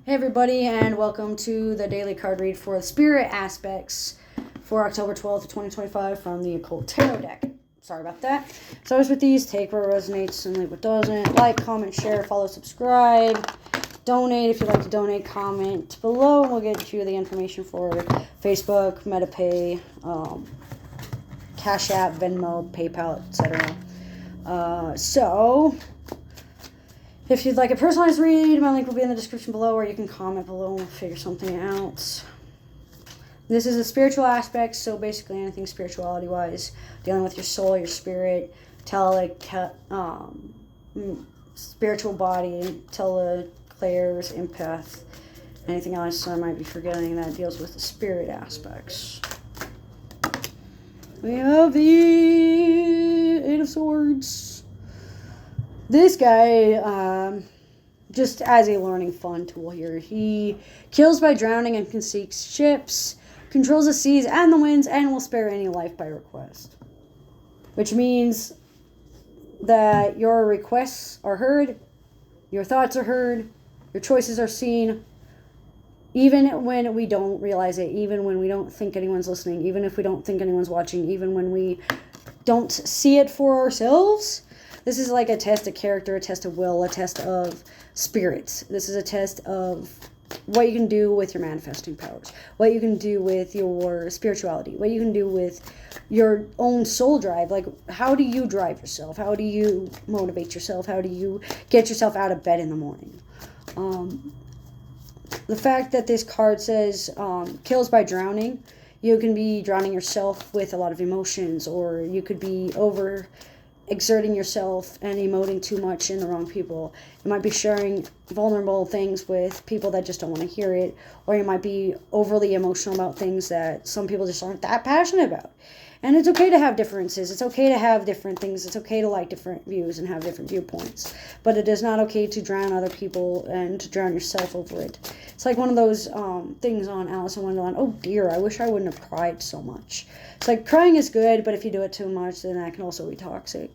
Hey everybody, and welcome to the daily card read for the Spirit Aspects for October 12th, 2025 from the Occult Tarot deck. Sorry about that. So as with these, take what resonates and leave what doesn't. Like, comment, share, follow, subscribe. Donate if you'd like to donate. Comment below and we'll get you the information for Facebook, MetaPay, Cash App, Venmo, PayPal, etc. If you'd like a personalized read, my link will be in the description below, or you can comment below and we'll figure something out. This is a spiritual aspect, so basically anything spirituality-wise, dealing with your soul, your spirit, spiritual body, teleclares, empath, anything else I might be forgetting that deals with the spirit aspects. We have the Eight of Swords. This guy, just as a learning fun tool here, he kills by drowning and can sink ships, controls the seas and the winds, and will spare any life by request. Which means that your requests are heard, your thoughts are heard, your choices are seen, even when we don't realize it, even when we don't think anyone's listening, even if we don't think anyone's watching, even when we don't see it for ourselves. This is like a test of character, a test of will, a test of spirits. This is a test of what you can do with your manifesting powers, what you can do with your spirituality, what you can do with your own soul drive. Like, how do you drive yourself? How do you motivate yourself? How do you get yourself out of bed in the morning? The fact that this card says kills by drowning, you can be drowning yourself with a lot of emotions, or you could be exerting yourself and emoting too much in the wrong people. You might be sharing vulnerable things with people that just don't want to hear it, or you might be overly emotional about things that some people just aren't that passionate about. And it's okay to have differences. It's okay to have different things. It's okay to like different views and have different viewpoints. But it is not okay to drown other people and to drown yourself over it. It's like one of those things on Alice in Wonderland. Oh dear, I wish I wouldn't have cried so much. It's like crying is good, but if you do it too much, then that can also be toxic.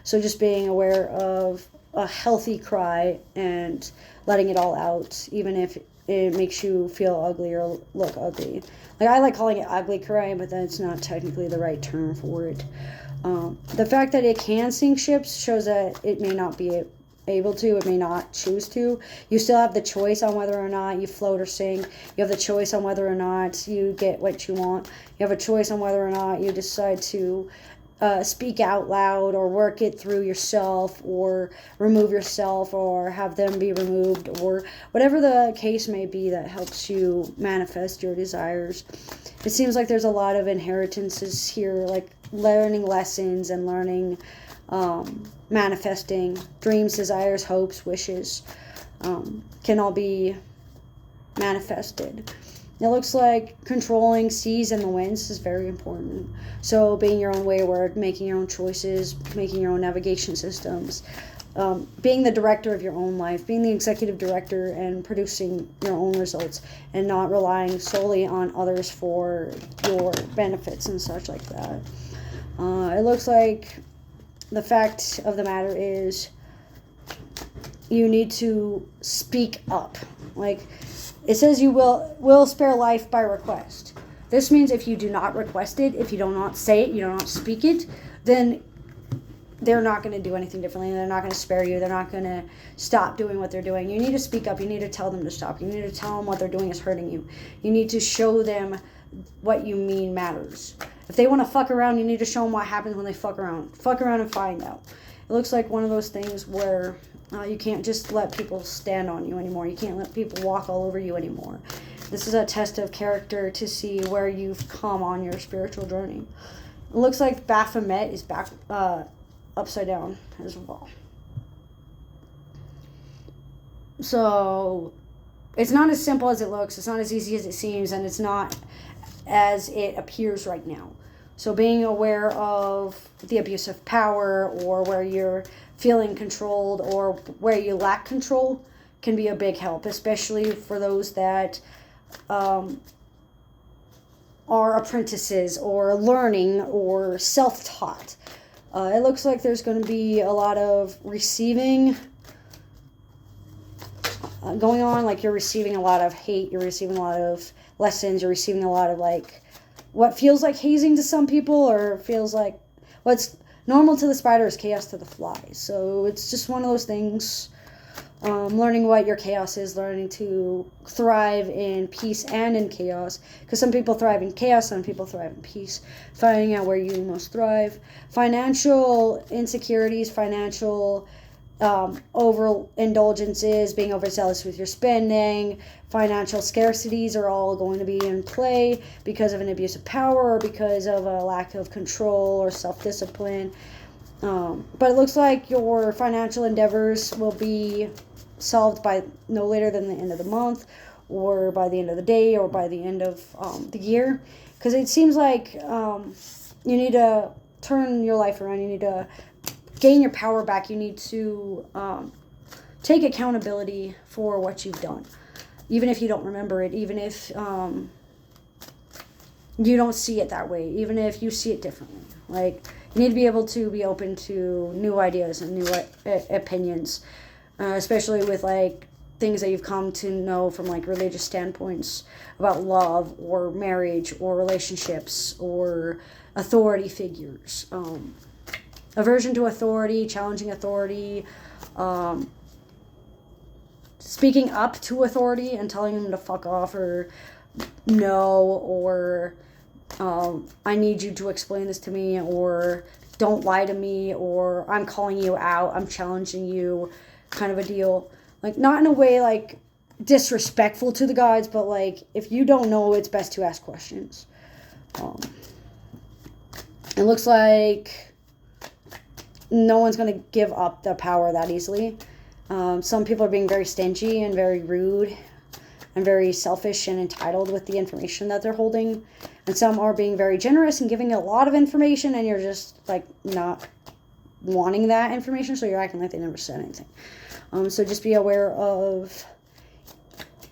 So just being aware of a healthy cry and letting it all out, even if it makes you feel ugly or look ugly. Like, I like calling it ugly cry, but that's not technically the right term for it. The fact that it can sink ships shows that it may not be able to, it may not choose to. You still have the choice on whether or not you float or sink. You have the choice on whether or not you get what you want. You have a choice on whether or not you decide to speak out loud or work it through yourself, or remove yourself, or have them be removed, or whatever the case may be that helps you manifest your desires. It seems like there's a lot of inheritances here, like learning lessons and learning manifesting dreams, desires, hopes, wishes can all be manifested. It looks like controlling seas and the winds is very important. So being your own wayward, making your own choices, making your own navigation systems, being the director of your own life, being the executive director and producing your own results, and not relying solely on others for your benefits and such like that. It looks like the fact of the matter is you need to speak up. Like, it says you will spare life by request. This means if you do not request it, if you do not say it, you do not speak it, then they're not going to do anything differently. They're not going to spare you. They're not going to stop doing what they're doing. You need to speak up. You need to tell them to stop. You need to tell them what they're doing is hurting you. You need to show them what you mean matters. If they want to fuck around, you need to show them what happens when they fuck around. Fuck around and find out. It looks like one of those things where you can't just let people stand on you anymore. You can't let people walk all over you anymore. This is a test of character to see where you've come on your spiritual journey. It looks like Baphomet is back upside down as well. So it's not as simple as it looks. It's not as easy as it seems, and it's not as it appears right now. So being aware of the abuse of power, or where you're feeling controlled, or where you lack control, can be a big help, especially for those that are apprentices or learning or self-taught. It looks like there's going to be a lot of receiving going on. Like, you're receiving a lot of hate, you're receiving a lot of lessons, you're receiving a lot of, like, what feels like hazing to some people, or feels like what's normal to the spider is chaos to the fly. So it's just one of those things. Learning what your chaos is, learning to thrive in peace and in chaos, because some people thrive in chaos, some people thrive in peace. Finding out where you most thrive. Financial insecurities, financial overindulgences, being overzealous with your spending, financial scarcities are all going to be in play because of an abuse of power, or because of a lack of control or self-discipline. But it looks like your financial endeavors will be solved by no later than the end of the month, or by the end of the day, or by the end of the year. Because it seems like you need to turn your life around. You need to gain your power back. You need to take accountability for what you've done. Even if you don't remember it, even if you don't see it that way, even if you see it differently. Like, you need to be able to be open to new ideas and new opinions, especially with, like, things that you've come to know from, like, religious standpoints about love or marriage or relationships or authority figures. Aversion to authority, challenging authority, speaking up to authority and telling them to fuck off, or no, or I need you to explain this to me, or don't lie to me, or I'm calling you out, I'm challenging you, kind of a deal. Like, not in a way, like, disrespectful to the gods, but, like, if you don't know, it's best to ask questions. It looks like no one's going to give up their power that easily. Some people are being very stingy and very rude and very selfish and entitled with the information that they're holding. And some are being very generous and giving a lot of information, and you're just, like, not wanting that information, so you're acting like they never said anything. So just be aware of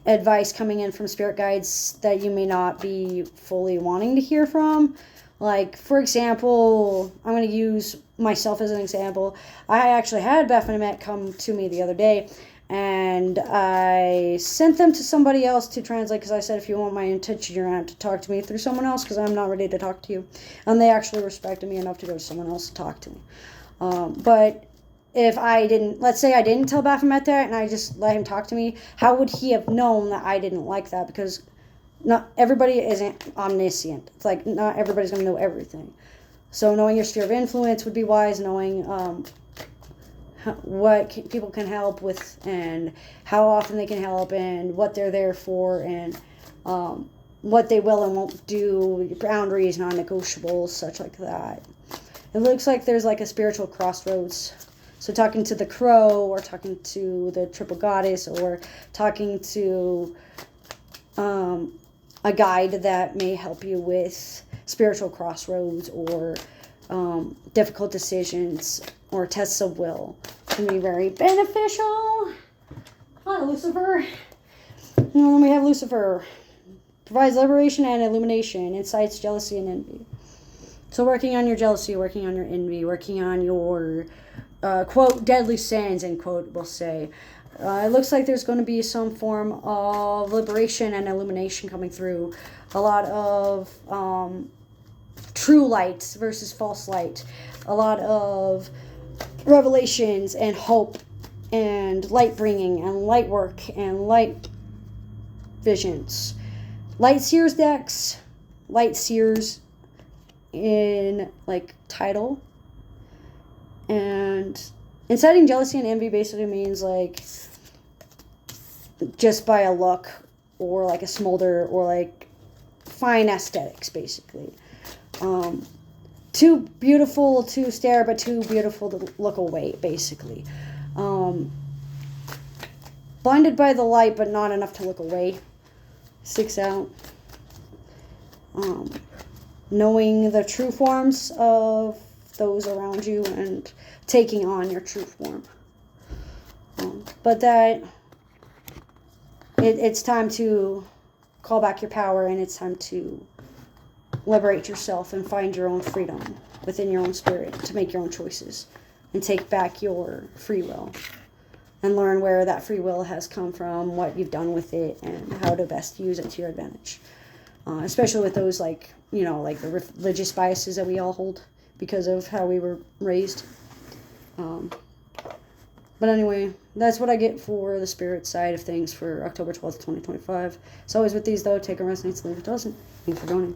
advice coming in from spirit guides that you may not be fully wanting to hear from. Like, for example, I'm going to use myself as an example. I actually had Baphomet come to me the other day, and I sent them to somebody else to translate, because I said, if you want my intention, you're going to have to talk to me through someone else, because I'm not ready to talk to you. And they actually respected me enough to go to someone else to talk to me. But if I didn't, let's say I didn't tell Baphomet that, and I just let him talk to me, how would he have known that I didn't like that? Because not everybody isn't omniscient. It's like, not everybody's going to know everything. So knowing your sphere of influence would be wise, knowing what people can help with, and how often they can help, and what they're there for, and what they will and won't do, boundaries, non-negotiables, such like that. It looks like there's, like, a spiritual crossroads. So talking to the crow, or talking to the triple goddess, or talking to a guide that may help you with spiritual crossroads, or difficult decisions, or tests of will, can be very beneficial. Hi, Lucifer. And then we have Lucifer. Provides liberation and illumination, incites jealousy and envy. So working on your jealousy, working on your envy, working on your, quote, deadly sins, end quote, we'll say. It looks like there's going to be some form of liberation and illumination coming through. A lot of true light versus false light. A lot of revelations and hope and light bringing and light work and light visions. Light seers decks, light seers in, like, title. And inciting jealousy and envy basically means, like, just by a look, or like a smolder, or like fine aesthetics, basically. Too beautiful to stare, but too beautiful to look away, basically. Blinded by the light, but not enough to look away. Sticks out. Knowing the true forms of those around you and taking on your true form. But that it's time to call back your power, and it's time to liberate yourself and find your own freedom within your own spirit, to make your own choices and take back your free will. and learn where that free will has come from, what you've done with it, and how to best use it to your advantage. Especially with those, like, like the religious biases that we all hold because of how we were raised. But anyway, that's what I get for the spirit side of things for October 12th, 2025. As always with these, though, take a resonates, leave it doesn't. Thanks for joining.